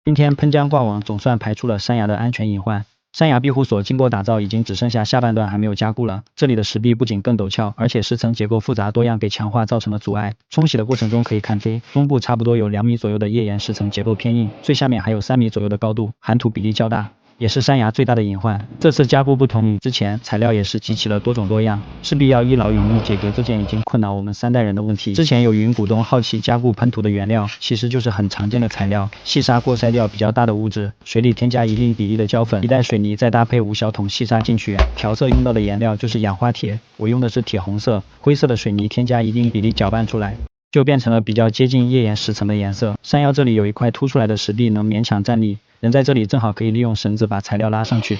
今天喷浆挂网总算排除了山崖的安全隐患。山崖庇护所经过打造，已经只剩下下半段还没有加固了。这里的石壁不仅更陡峭，而且石层结构复杂多样，给强化造成了阻碍。冲洗的过程中可以看飞，中部差不多有2米左右的页岩石层结构偏硬，最下面还有3米左右的高度，含土比例较大。也是山崖最大的隐患。这次加固不同于之前，材料也是集齐了多种多样，势必要一劳永逸解决这件已经困扰我们3代人的问题。之前有云股东好奇加固喷涂的原料，其实就是很常见的材料，细砂过筛掉比较大的物质，水里添加一定比例的胶粉，一袋水泥再搭配5小桶细砂进去。调色用到的颜料就是氧化铁，我用的是铁红色，灰色的水泥添加一定比例搅拌出来，就变成了比较接近页岩石层的颜色。山腰这里有一块凸出来的石壁能勉强站立，人在这里正好可以利用绳子把材料拉上去。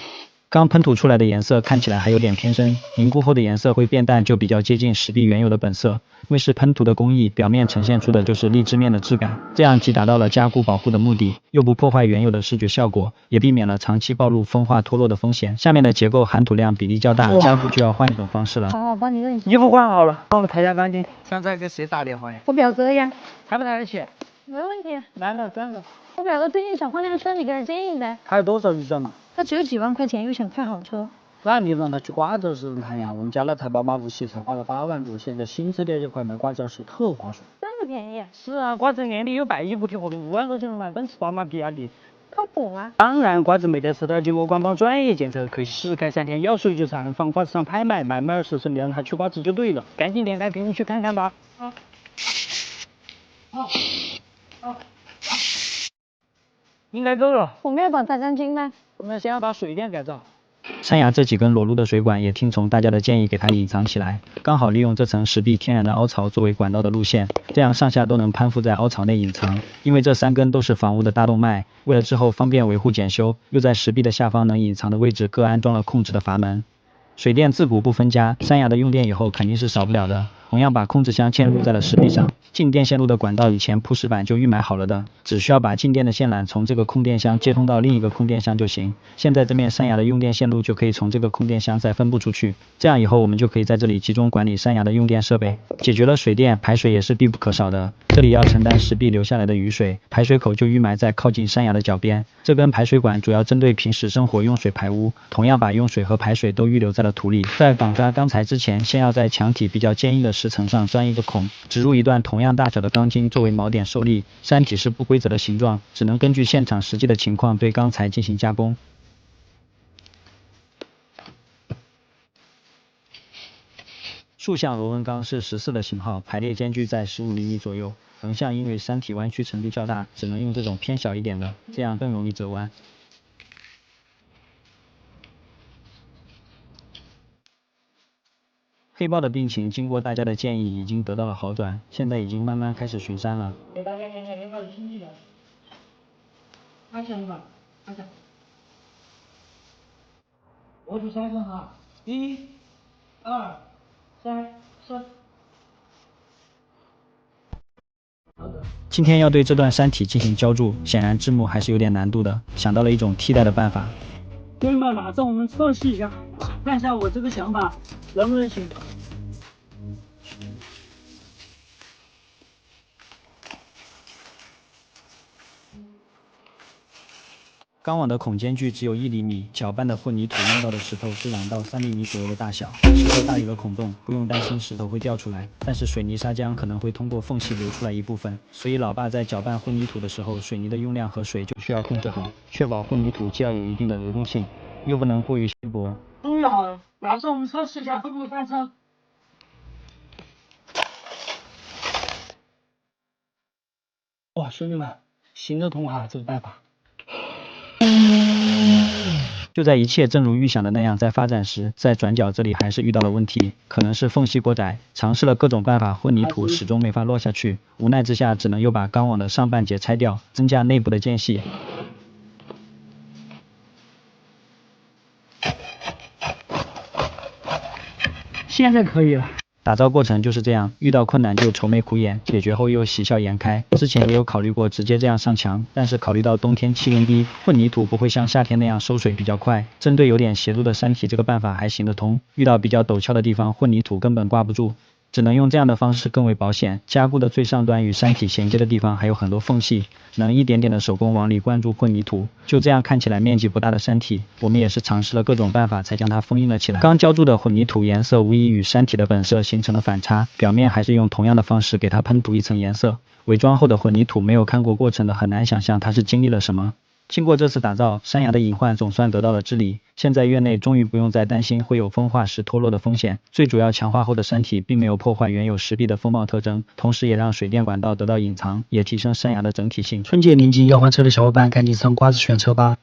刚喷涂出来的颜色看起来还有点偏深，凝固后的颜色会变淡，就比较接近石壁原有的本色。为是喷涂的工艺，表面呈现出的就是荔枝面的质感，这样既达到了加固保护的目的，又不破坏原有的视觉效果，也避免了长期暴露风化脱落的风险。下面的结构含土量比例较大，加固就要换一种方式了。好，帮你扔。衣服换好了，帮我抬下钢筋。刚才给谁打电话呀？我表哥呀。抬不抬得起？没问题。来了，真的。我表哥最近想换辆车，你给人建议的。还有多少预算呢？他只有几万块钱，又想看好车。那你让他去瓜子市场看呀，我们家那台宝马5系才花了8万多，现在新车店就快卖瓜子市特划算。这么便宜？是啊，瓜子年底有110补贴活动，5万块钱能买奔驰、宝马、比亚迪。靠谱吗？当然，瓜子没得事的，经过官方专业检测，可以实开3天，要税就偿，放瓜子上拍卖，买卖20%，你让他去瓜子就对了。赶紧点开屏幕去看看吧。好。应该够了。我们要把它钢筋吗？我们先要把水电改造。山崖这几根裸露的水管也听从大家的建议给它隐藏起来，刚好利用这层石壁天然的凹槽作为管道的路线，这样上下都能攀附在凹槽内隐藏。因为这3根都是房屋的大动脉，为了之后方便维护检修，又在石壁的下方能隐藏的位置各安装了控制的阀门。水电自古不分家，山崖的用电以后肯定是少不了的。同样把控制箱嵌入在了石壁上，进电线路的管道以前铺石板就预买好了的，只需要把进电的线缆从这个控电箱接通到另一个控电箱就行。现在这面山崖的用电线路就可以从这个控电箱再分布出去，这样以后我们就可以在这里集中管理山崖的用电设备，解决了水电，排水也是必不可少的。这里要承担石壁流下来的雨水，排水口就预埋在靠近山崖的脚边。这根排水管主要针对平时生活用水排污，同样把用水和排水都预留在了土里。在绑扎钢材之前，先要在墙体比较坚硬的石层上钻一个孔，植入一段同样大小的钢筋作为锚点受力。山体是不规则的形状，只能根据现场实际的情况对钢材进行加工。竖向螺纹钢是14的型号，排列间距在15厘米左右。横向因为山体弯曲程度较大，只能用这种偏小一点的，这样更容易折弯。黑豹的病情经过大家的建议已经得到了好转，现在已经慢慢开始巡山了。给大家看看黑豹的经济了。安详一把，安详。握住3分哈，1、2、3、4。今天要对这段山体进行浇筑，显然枝木还是有点难度的，想到了一种替代的办法。对嘛，马上我们测试一下，看一下我这个想法能不能行。钢网的孔间距只有1厘米，搅拌的混凝土用到的石头是2到3厘米左右的大小，石头大有个孔洞，不用担心石头会掉出来，但是水泥砂浆可能会通过缝隙流出来一部分，所以老爸在搅拌混凝土的时候，水泥的用量和水就需要控制好，确保混凝土既要有一定的流动性，又不能过于稀薄。终于好了，马上我们测试一下会不会翻车。哇，兄弟们，行得通啊，这个办法。就在一切正如预想的那样在发展时，在转角这里还是遇到了问题，可能是缝隙过窄，尝试了各种办法，混凝土始终没法落下去，无奈之下只能又把钢网的上半截拆掉，增加内部的间隙。现在可以了。打造过程就是这样，遇到困难就愁眉苦眼，解决后又喜笑颜开。之前也有考虑过直接这样上墙，但是考虑到冬天气温低，混凝土不会像夏天那样收水比较快，针对有点斜度的山体这个办法还行得通，遇到比较陡峭的地方混凝土根本挂不住。只能用这样的方式更为保险。加固的最上端与山体衔接的地方还有很多缝隙，能一点点的手工往里灌注混凝土。就这样看起来面积不大的山体，我们也是尝试了各种办法才将它封印了起来。刚浇筑的混凝土颜色无疑与山体的本色形成了反差，表面还是用同样的方式给它喷涂一层颜色。伪装后的混凝土没有看过过程的很难想象它是经历了什么。经过这次打造，山崖的隐患总算得到了治理。现在院内终于不用再担心会有风化石脱落的风险。最主要，强化后的山体并没有破坏原有石壁的风貌特征，同时也让水电管道得到隐藏，也提升山崖的整体性。春节临近，要换车的小伙伴赶紧上瓜子选车吧！